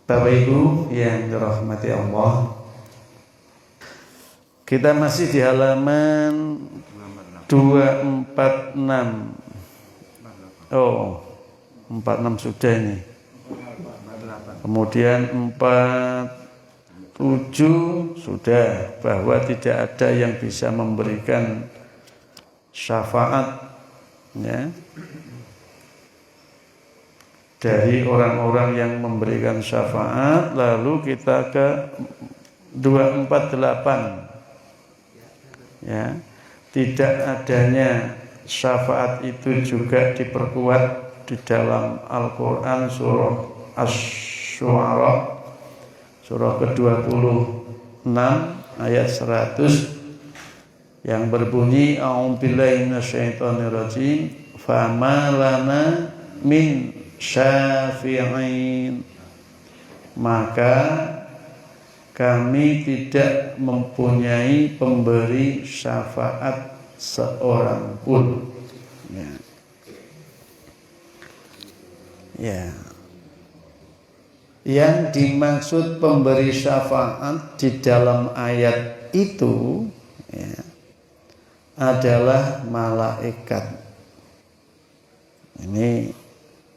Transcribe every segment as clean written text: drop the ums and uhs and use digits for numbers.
Bapak Ibu yang dirahmati Allah, kita masih di halaman 246. Oh, 46 sudah ini. Kemudian 47 sudah, bahwa tidak ada yang bisa memberikan syafaat, ya, dari orang-orang yang memberikan syafaat. Lalu kita ke 248, ya, tidak adanya syafaat itu juga diperkuat di dalam Al-Quran surah Asy-Syu'ara surah ke-26 ayat 100 yang berbunyi a'udzubillahi minasyaitonirrajim fama lana min syafi'in, maka kami tidak mempunyai pemberi syafaat seorang pun. Ya. Yang dimaksud pemberi syafaat di dalam ayat itu, ya, adalah malaikat. Ini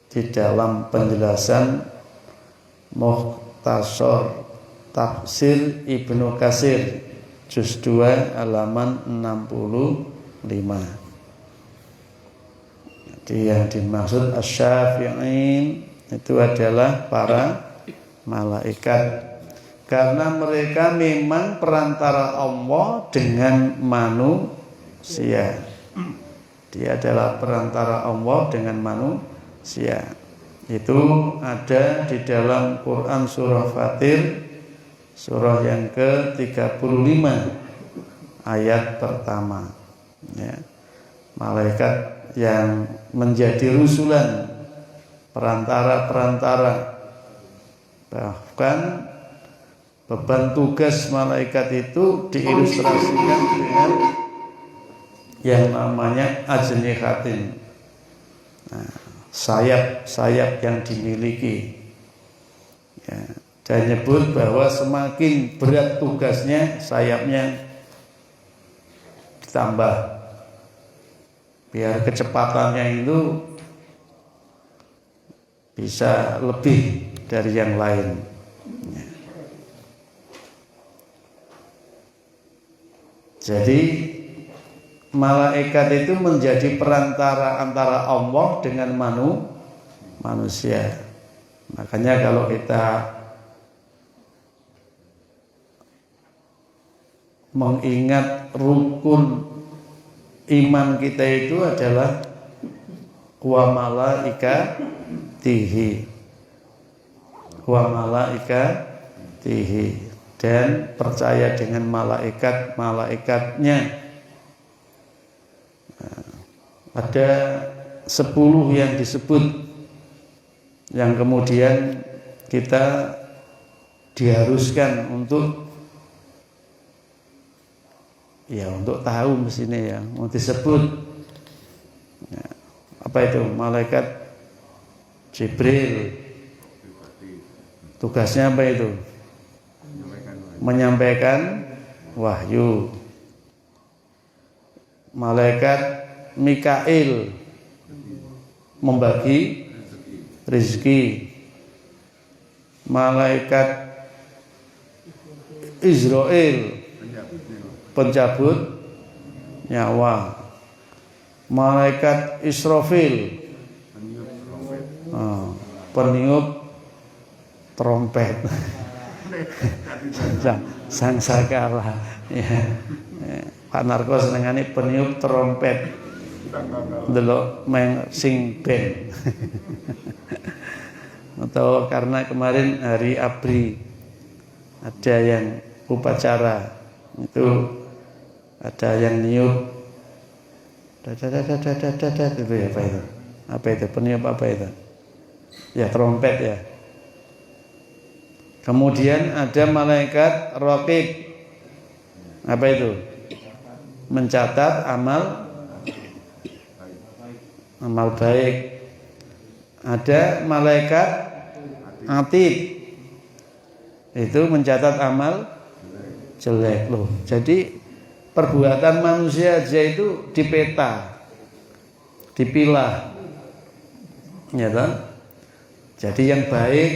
di dalam penjelasan Mukhtasar Tafsir Ibnu Katsir juz 2 halaman 65. Jadi yang dimaksud asy-syafi'in itu adalah para malaikat, karena mereka memang perantara Allah dengan manusia. Dia adalah perantara Allah dengan manusia. Itu ada di dalam Quran surah Fatir surah yang ke-35 ayat pertama, ya. Malaikat yang menjadi rusulan, perantara-perantara. Bahkan beban tugas malaikat itu diilustrasikan dengan yang namanya ajnihatin, sayap-sayap yang dimiliki, ya. Dan nyebut bahwa semakin berat tugasnya, sayapnya ditambah, biar kecepatannya itu bisa lebih dari yang lain. Jadi malaikat itu menjadi perantara antara Allah dengan manusia. Makanya kalau kita mengingat rukun iman kita itu adalah wa malaikatihi, dan percaya dengan malaikatnya. Ada 10 yang disebut, yang kemudian kita diharuskan untuk tahu mestinya, ya, mau disebut, ya. Apa itu? Malaikat Jibril, tugasnya apa itu? Menyampaikan wahyu. Malaikat Mikail, membagi rezeki. Malaikat Israel, pencabut nyawa. Malaikat Israfil, peniup trompet. Sangsakala, ya. Pak Narko senengane peniup trompet, delok meng sing band. Atau karena kemarin hari ABRI ada yang upacara itu, ada yang niup itu, ya, apa itu peniup apa itu, ya, trompet, ya. Kemudian ada malaikat raqib, apa itu? Mencatat amal baik. Ada malaikat atid, itu mencatat amal jelek loh. Jadi perbuatan manusia aja itu dipeta, dipilah, ya toh? Jadi yang baik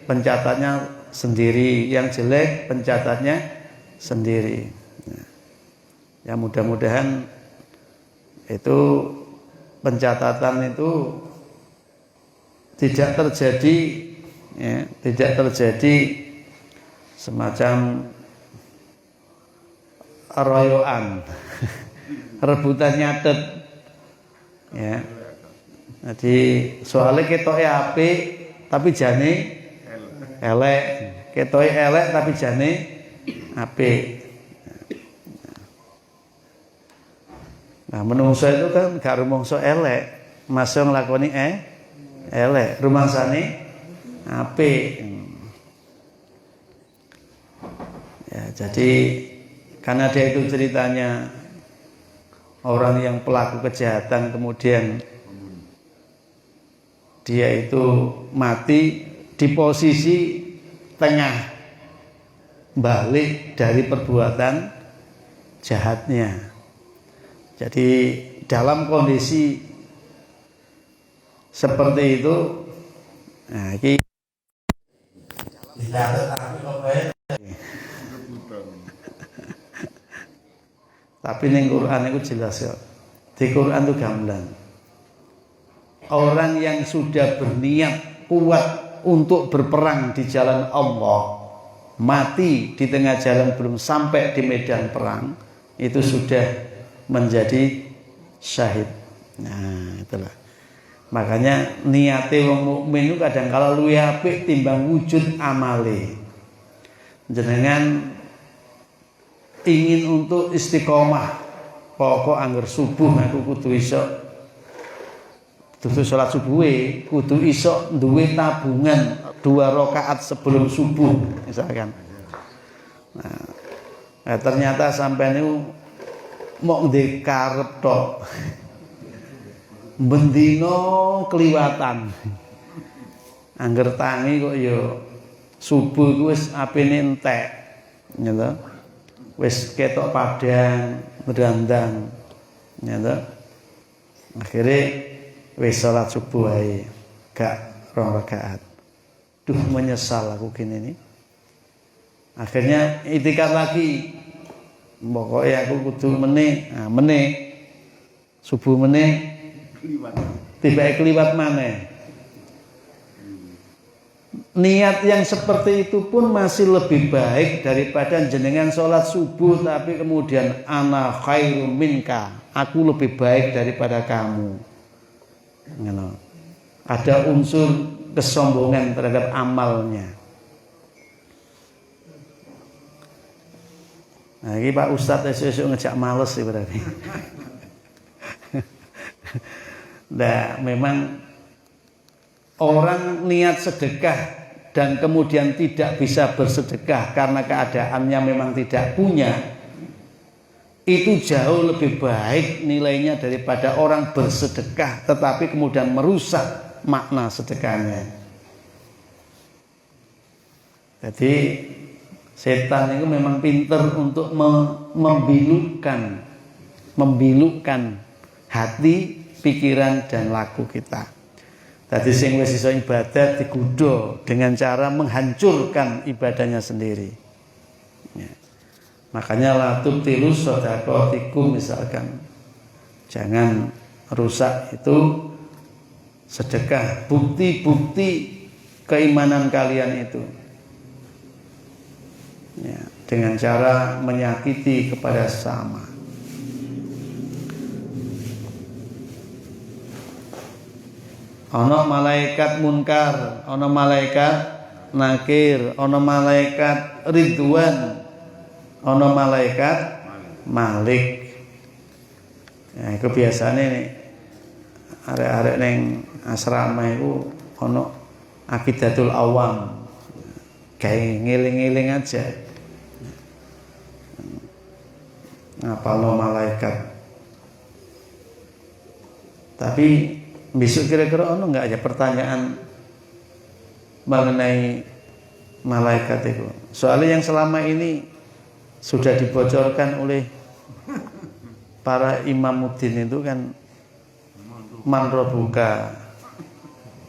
pencatatnya sendiri, yang jelek pencatatnya sendiri. Ya mudah-mudahan itu pencatatan itu tidak terjadi, ya, tidak terjadi semacam royoan, rebutan nyatet, ya. Jadi soalnya ketoke apik tapi jane elek, ketoke elek tapi jane apik. Nah, menungso itu kan gak rumangsa elek, masa nglakoni elek, rumangsane apik. Ya, jadi karena dia itu ceritanya orang yang pelaku kejahatan kemudian dia itu mati di posisi tengah balik dari perbuatan jahatnya. Jadi dalam kondisi seperti itu, nah ini tapi ning Quran itu jelas ya. Di Quran itu gamblang. Orang yang sudah berniat kuat untuk berperang di jalan Allah, mati di tengah jalan belum sampai di medan perang, itu sudah menjadi syahid. Nah, itulah. Makanya niate wong mukmin itu kadang kala luwih apik timbang wujud amale. Jenengan ingin untuk istiqomah, pokok angger subuh aku kudu iso dudu salat subuhe, kudu iso duwe tabungan 2 rakaat sebelum subuh misalkan. Nah, ternyata sampean niku mok ndek karep tok. Bendino kliwatan. Angger tangi kok ya subuh ku wis apine entek. Ya to? Wis ketok padang, ndandang. Ya to? Akhire wis salat subuh ae, gak 2 rakaat. Duh menyesal aku gini nih. Akhirnya itikad lagi. Pokoknya aku kudu meneh, subuh meneh tiba keliwat maneh. Niat yang seperti itu pun masih lebih baik daripada jenengan sholat subuh tapi kemudian ana khairum minka, aku lebih baik daripada kamu. Ada unsur kesombongan terhadap amalnya. Nah, ini Pak Ustadz esok ngejak males sih berarti. Nah, memang orang niat sedekah dan kemudian tidak bisa bersedekah karena keadaannya memang tidak punya, itu jauh lebih baik nilainya daripada orang bersedekah tetapi kemudian merusak makna sedekahnya. Jadi setan itu memang pinter untuk membilukkan hati, pikiran dan laku kita. Tadi sing wis iso ibadah digudo dengan cara menghancurkan ibadahnya sendiri. Ya. Makanya la tubtilu shadaqatikum misalkan. Jangan rusak itu sedekah, bukti-bukti keimanan kalian itu. Ya, dengan cara menyakiti kepada sesama. Ono malaikat munkar, ono malaikat nakir, ono malaikat ridwan, ono malaikat malik. Ya, kebiasaane nih arek-arek neng asrama itu ono akidatul awam. Kayak ngiling-ngiling aja. Ngapalno malaikat. Tapi besok kira-kira ono enggak aja pertanyaan mengenai malaikat itu. Soalnya yang selama ini sudah dibocorkan oleh para imamuddin itu kan man rabbuka,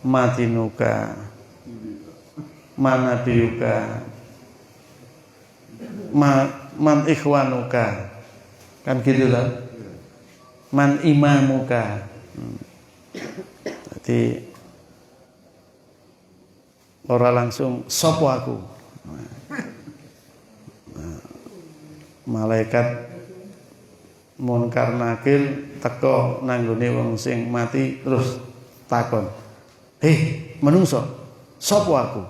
madinuka, manabiyuka, man ikhwanuka, kan gitu kan, man imamuka. Jadi orang langsung sopo aku. Malaikat Munkar Nakir teko nanggone wong sing mati terus takon, menungso, sopo aku?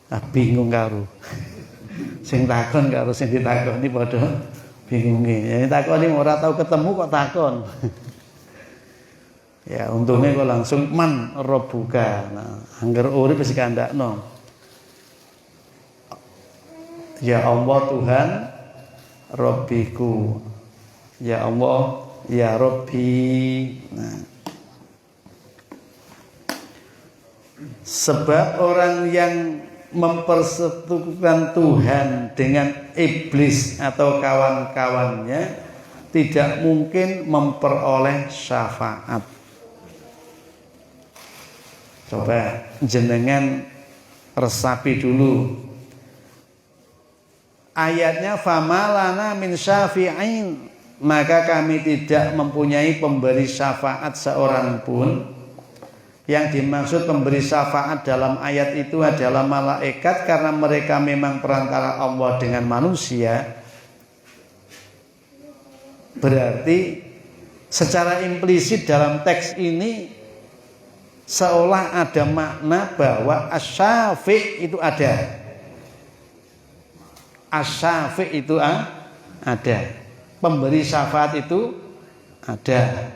Ah, bingung karo. Sing takon karo sing ditakoni padha bingunge. Ya takoni ora tau ketemu kok takon. Ya untungnya kok langsung man rabbuka. Nah, angger urip wis kandakno. Ya Allah Tuhan Rabbiku. Ya Allah, ya Rabbi. Nah. Sebab orang yang mempersekutukan Tuhan dengan iblis atau kawan-kawannya tidak mungkin memperoleh syafaat. Coba jenengan resapi dulu. Ayatnya famalana min syafi'in, maka kami tidak mempunyai pemberi syafaat seorang pun. Yang dimaksud pemberi syafaat dalam ayat itu adalah malaikat, karena mereka memang perantara Allah dengan manusia. Berarti secara implisit dalam teks ini seolah ada makna bahwa asy-syafi' itu ada. Asy-syafi' itu ada. Pemberi syafaat itu ada.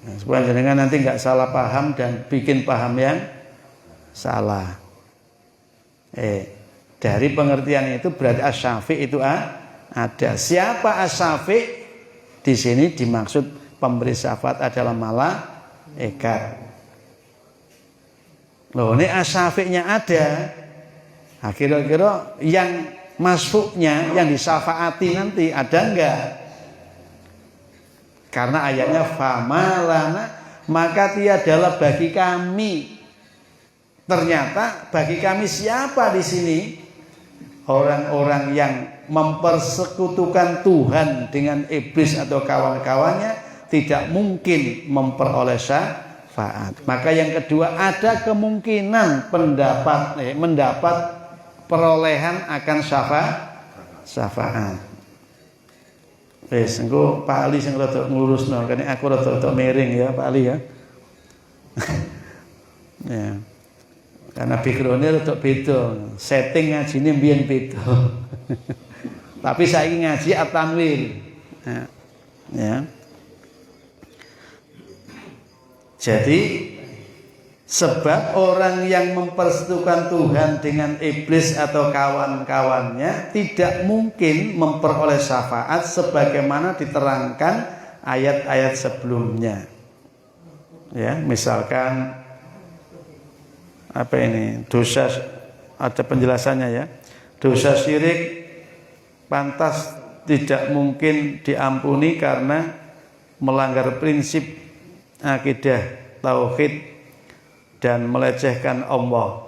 Nah, supaya jenengan nanti nggak salah paham dan bikin paham yang salah. Dari pengertian itu berarti asy-syafi' itu ada. Siapa asy-syafi'? Di sini dimaksud pemberi syafaat adalah malaikat. Loh, ini asy-syafi'nya ada. Nah, kira-kira yang masuknya, yang disyafaati nanti ada enggak? Karena ayatnya famalana, maka tiadalah bagi kami. Ternyata bagi kami siapa di sini? Orang-orang yang mempersekutukan Tuhan dengan iblis atau kawan-kawannya tidak mungkin memperoleh syafaat. Maka yang kedua, ada kemungkinan mendapat perolehan akan syafaat. Wis engko Pak Ali sing rada ngurusno, kene aku rada miring ya Pak Ali ya. Ya. Karena background-nya rada beda, setting ngajine mbiyen beda. Tapi saiki ngaji at-tanwir. Ya. Jadi sebab orang yang mempersekutukan Tuhan dengan iblis atau kawan-kawannya tidak mungkin memperoleh syafaat sebagaimana diterangkan ayat-ayat sebelumnya. Ya, misalkan apa ini? Dosa, ada penjelasannya ya. Dosa syirik pantas tidak mungkin diampuni karena melanggar prinsip akidah tauhid dan melecehkan Allah.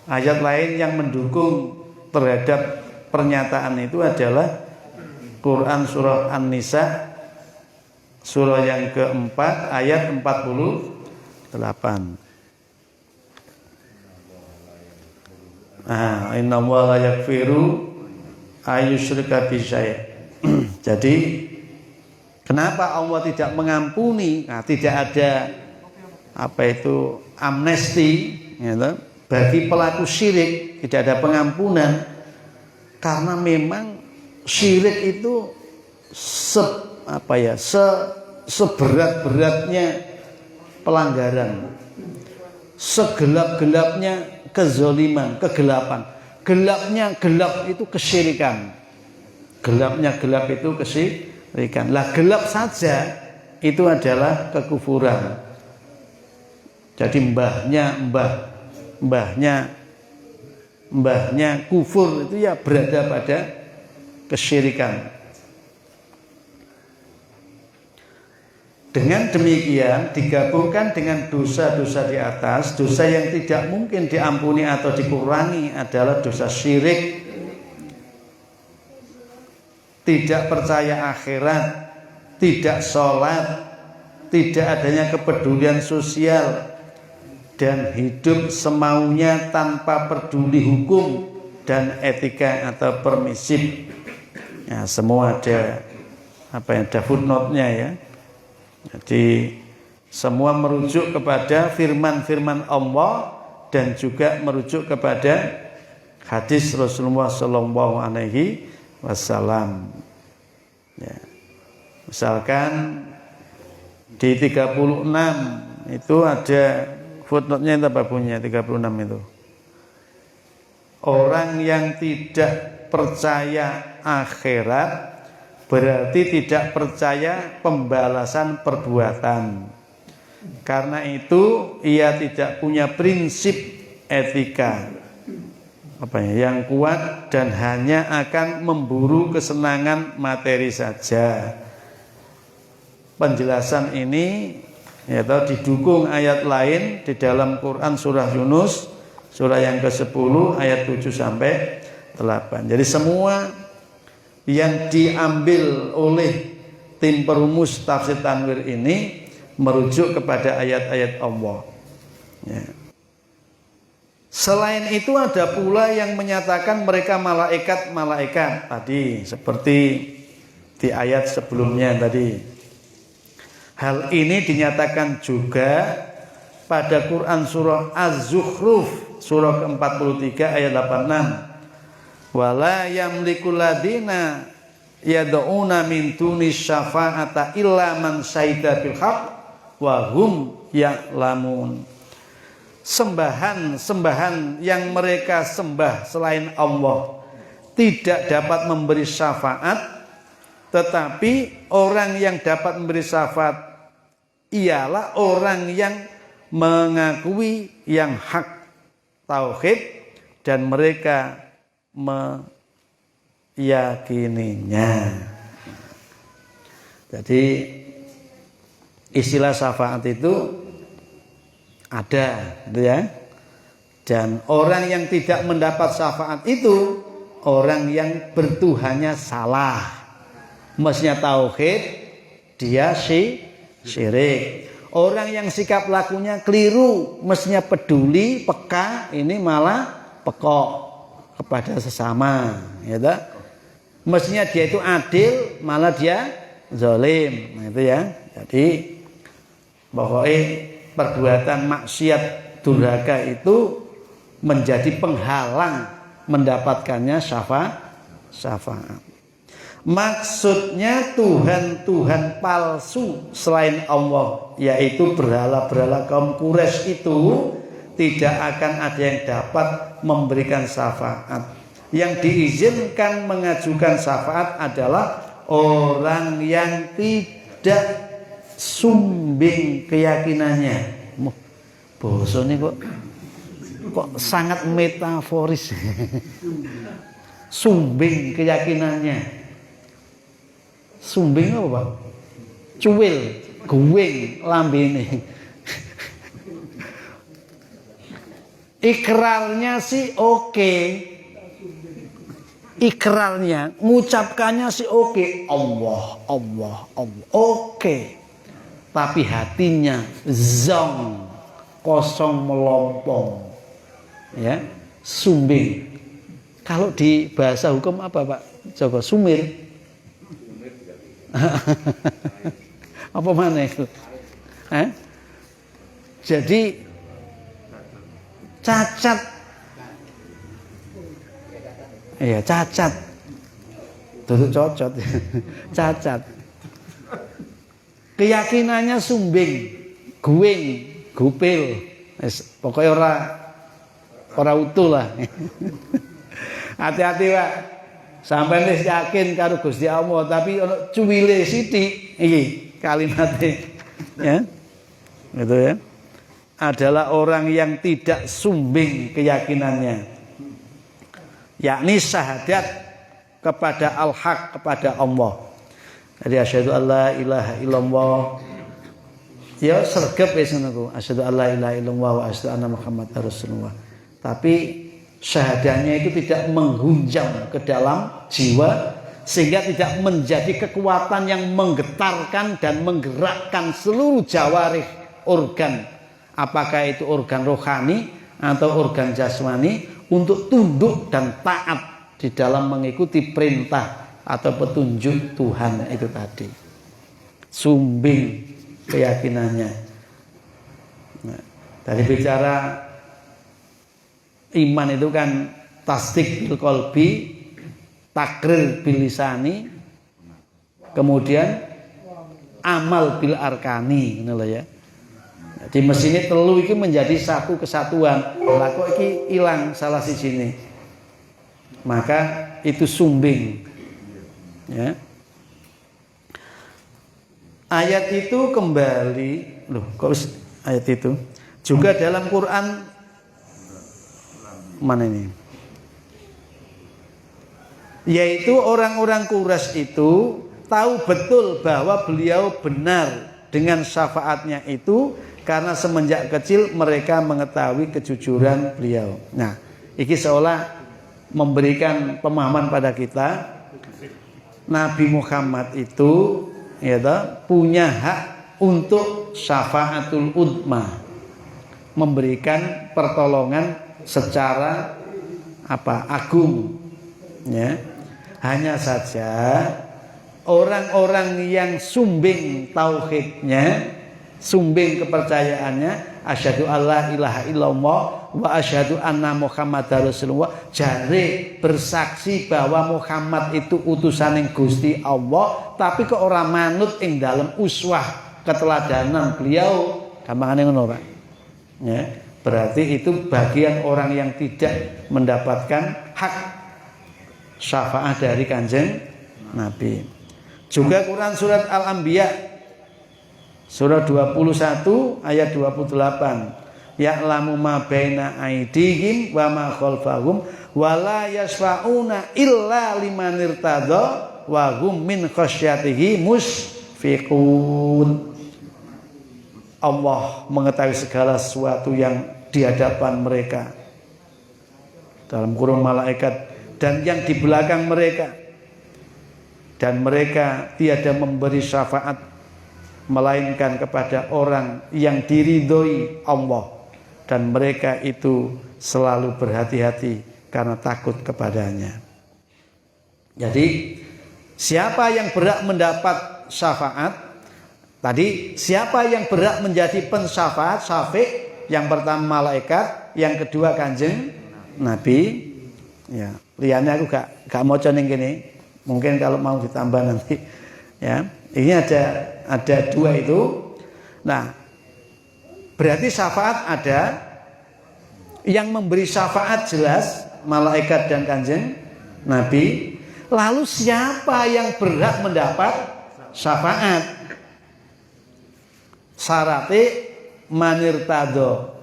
Ayat lain yang mendukung terhadap pernyataan itu adalah Quran surah An-Nisa surah yang keempat ayat 48. Inna Allah la yaghfiru ayyushrika bihi. Jadi kenapa Allah tidak mengampuni? Tidak ada amnesti gitu, bagi pelaku syirik, tidak ada pengampunan, karena memang syirik itu seberat-beratnya pelanggaran, segelap-gelapnya kezaliman, kegelapan. Gelapnya gelap itu kesyirikan, gelapnya gelap itu kesyirikan. Lah gelap saja itu adalah kekufuran. Jadi mbahnya mbah mbahnya kufur itu ya berada pada kesyirikan. Dengan demikian digabungkan dengan dosa-dosa di atas, dosa yang tidak mungkin diampuni atau dikurangi adalah dosa syirik, tidak percaya akhirat, tidak sholat, tidak adanya kepedulian sosial, dan hidup semaunya tanpa peduli hukum dan etika atau permisif. Ya, semua ada ada footnote-nya ya. Jadi semua merujuk kepada firman-firman Allah dan juga merujuk kepada hadis Rasulullah Shallallahu Alaihi Wasallam. Ya. Misalkan di 36 itu ada footnote-nya, itu apa bunyinya 36 itu? Orang yang tidak percaya akhirat berarti tidak percaya pembalasan perbuatan. Karena itu ia tidak punya prinsip etika yang kuat dan hanya akan memburu kesenangan materi saja. Penjelasan ini didukung ayat lain di dalam Quran surah Yunus surah yang ke-10 ayat 7 sampai 8. Jadi semua yang diambil oleh tim perumus tafsir Tanwir ini merujuk kepada ayat-ayat Allah. Ya. Selain itu ada pula yang menyatakan mereka malaikat tadi seperti di ayat sebelumnya tadi. Hal ini dinyatakan juga pada Quran surah Az-Zukhruf surah ke-43 ayat 86. Wala yamlikul ladina yad'una min dunis syafa'ata illa man syahida bil haqq wa hum ya'lamun. Sembahan yang mereka sembah selain Allah tidak dapat memberi syafaat, tetapi orang yang dapat memberi syafaat ialah orang yang mengakui yang hak tauhid dan mereka meyakininya. Jadi istilah syafaat itu ada, gitu ya. Dan orang yang tidak mendapat syafaat itu orang yang bertuhannya salah. Mestinya tauhid, dia syirik. Orang yang sikap lakunya keliru, mestinya peduli, peka, ini malah pekok kepada sesama, ya tak? Mestinya dia itu adil, malah dia zalim, itu ya. Jadi pokoknya perbuatan maksiat durhaka itu menjadi penghalang mendapatkannya syafaat. Maksudnya Tuhan palsu selain Allah, yaitu berhala-berhala kaum Quraisy itu tidak akan ada yang dapat memberikan syafaat. Yang diizinkan mengajukan syafaat adalah orang yang tidak sumbing keyakinannya. Basa ini kok sangat metaforis. Sumbing keyakinannya. Sumbing apa, Pak? Cuwil, guwing lambene. Ikrarnya sih oke. Ikrarnya, mengucapkannya sih oke. Allah. Oke. Tapi hatinya zong, kosong melompong. Ya, sumbing. Kalau di bahasa hukum apa, Pak? Coba sumir. Apa mana itu? Jadi cacat. Iya, cacat. Duduk cocot. Cacat. Keyakinannya sumbing, guwing, gupil. Pokoknya ora utuh lah. Hati-hati, Pak. Sampai wis yakin karo Gusti Allah, tapi ono cuwile sithik iki kalimatnya. Ya. Gitu ya. adalah orang yang tidak sumbing keyakinannya, yakni syahadat kepada al-haq, kepada Allah. Jadi asyhadu alla ilaha illallah, ya sergap wis ngono, asyhadu alla ilaha illallah wa asyhadu anna muhammadar rasulullah. Tapi syahadahnya itu tidak menghunjam ke dalam jiwa, sehingga tidak menjadi kekuatan yang menggetarkan dan menggerakkan seluruh jawarih organ, apakah itu organ rohani atau organ jasmani, untuk tunduk dan taat di dalam mengikuti perintah atau petunjuk Tuhan itu tadi. Sumbing keyakinannya. Nah, tadi bicara iman itu kan tasdik bil qalbi, takrir bil lisani, kemudian amal bil arkani, ngono ya. Jadi mesinnya telu iki menjadi satu kesatuan. Lah kok iki ilang salah sijine, maka itu sumbing. Ya. Ayat itu kembali, kok ayat itu juga dalam Quran mana ini? Yaitu orang-orang Quraisy itu tahu betul bahwa beliau benar dengan syafaatnya itu, karena semenjak kecil mereka mengetahui kejujuran beliau. Nah, ini seolah memberikan pemahaman pada kita, Nabi Muhammad itu ya punya hak untuk syafaatul udma, memberikan pertolongan secara agung, ya. Hanya saja orang-orang yang sumbing tauhidnya, sumbing kepercayaannya, asyhadu alla ilaha illallah wa asyhadu anna muhammadar rasulullah, jare bersaksi bahwa Muhammad itu utusaning Gusti Allah, tapi kok ora manut ing dalam uswah keteladanan beliau, gampangane ngono Pak. Ya, berarti itu bagian orang yang tidak mendapatkan hak syafaat dari Kanjeng Nabi. Juga Quran surat Al-Anbiya surah 21 ayat 28. Ya'lamu ma baina aydihim wa ma khalfahum wa la yashfa'una illa liman irtada wa hum min khasyatihi musfiqun. Allah mengetahui segala sesuatu yang di hadapan mereka, dalam kurung malaikat dan yang di belakang mereka, dan mereka tiada memberi syafaat melainkan kepada orang yang diridhoi Allah, dan mereka itu selalu berhati-hati karena takut kepadanya. Jadi siapa yang berhak mendapat syafaat? Tadi siapa yang berhak menjadi pensyafaat, syafi'? Yang pertama malaikat, yang kedua Kanjeng Nabi. Ya, liane aku gak maca ning kene. Mungkin kalau mau ditambah nanti. Ya, ini ada dua itu. Nah, berarti syafaat ada. Yang memberi syafaat jelas malaikat dan Kanjeng Nabi. Lalu siapa yang berhak mendapat syafaat? Syaratnya manirtado,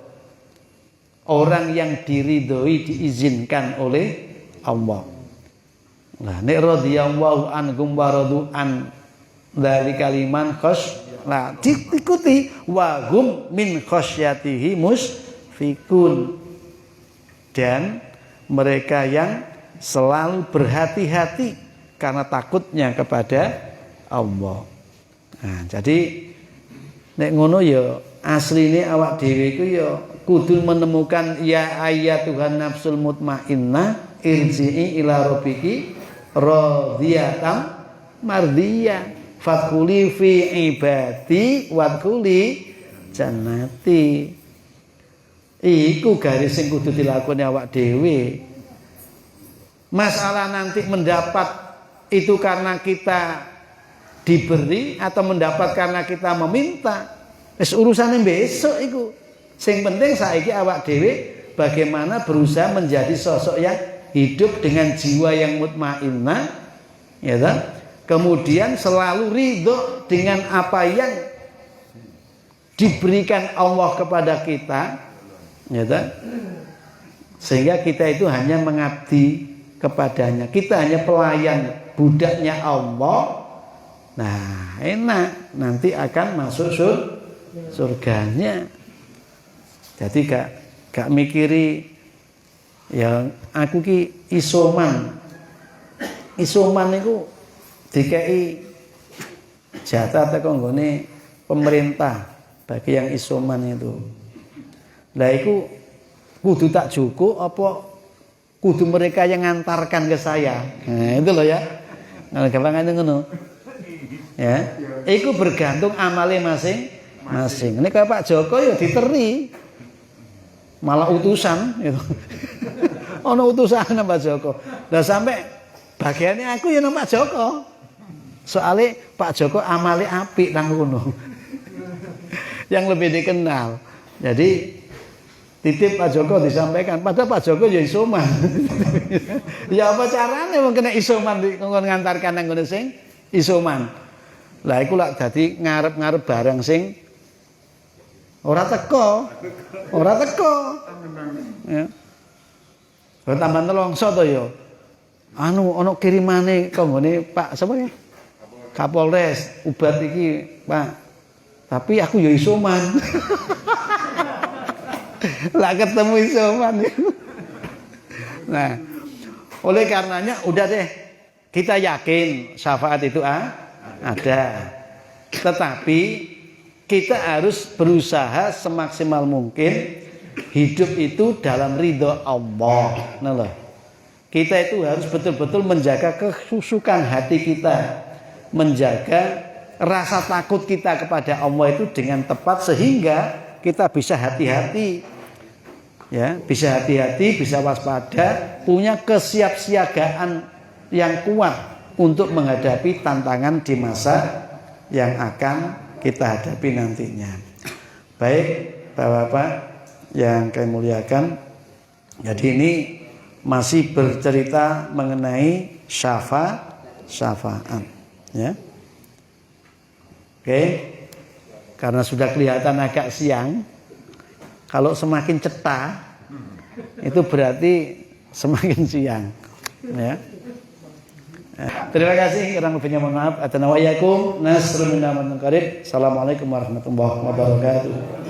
orang yang diridhoi, diizinkan oleh Allah. Nah, nek radhiyallahu anhum wa radu an dari kaliman khos, nah diikuti wa hum min khasyatihi musfikun, dan mereka yang selalu berhati-hati karena takutnya kepada Allah. Nah, jadi nek ngono ya asline awak dhewe iku ya kudu menemukan ya ayyatuhan nafsul mutmainnah irji'i ila rabbiki radhiyatam mardiyah fadkhuli fi ibadi wadkhuli jannati. Iku garis sing kudu dilakoni awak dhewe. Masalah nanti mendapat itu karena kita diberi atau mendapat karena kita meminta, wis urusane besok iku. Sing penting saiki awak dhewe bagaimana berusaha menjadi sosok yang hidup dengan jiwa yang mutmainnah, ya kan? Kemudian selalu ridho dengan apa yang diberikan Allah kepada kita, ya tak? Sehingga kita itu hanya mengabdi kepadanya. Kita hanya pelayan, budaknya Allah. Nah, enak, nanti akan masuk surganya. Jadi gak mikiri ya aku ki isoman. Isoman itu dikei jatah teko nggone pemerintah bagi yang isoman itu. Lah iku kudu tak cukup apa kudu mereka yang ngantarkan ke saya. Nah, itu loh ya. Nah, gampangane ngono. Ya, iku bergantung amale masing-masing. Ini kayak Pak Joko ya diteri. Malah utusan gitu. Ono utusan Pak Joko. Lah sampai bagiannya aku ya nang Pak Joko. Soalnya Pak Joko amale apik nang ngono. Yang lebih dikenal. Jadi titip Pak Joko disampaikan. Padahal Pak Joko ya isoman. Ya apa carane wong kena isoman ngantarkan nang ngono sing isoman. Lah iku lak dadi ngarep-ngarep barang sing ora teko. Ya. Kok tambah nelongso to ya. Anu ana kirimane kanggone Pak sapa ya? Kapolres Ubat iki, Pak. Tapi aku ya isoman. Lah ketemu isoman. Nah, oleh karenanya udah deh kita yakin syafaat itu ada. Tetapi kita harus berusaha semaksimal mungkin hidup itu dalam ridho Allah. Nah loh. Kita itu harus betul-betul menjaga kesusukan hati kita, menjaga rasa takut kita kepada Allah itu dengan tepat sehingga kita bisa hati-hati, ya, bisa hati-hati, bisa waspada, punya kesiapsiagaan yang kuat untuk menghadapi tantangan di masa yang akan kita hadapi nantinya. Baik, Bapak-bapak yang kami muliakan, jadi ini masih bercerita mengenai syafaat, ya. Oke, karena sudah kelihatan agak siang, kalau semakin cetar itu berarti semakin siang, ya. Terima kasih, kurang lebihnya mohon maaf. Assalamualaikum warahmatullahi wabarakatuh.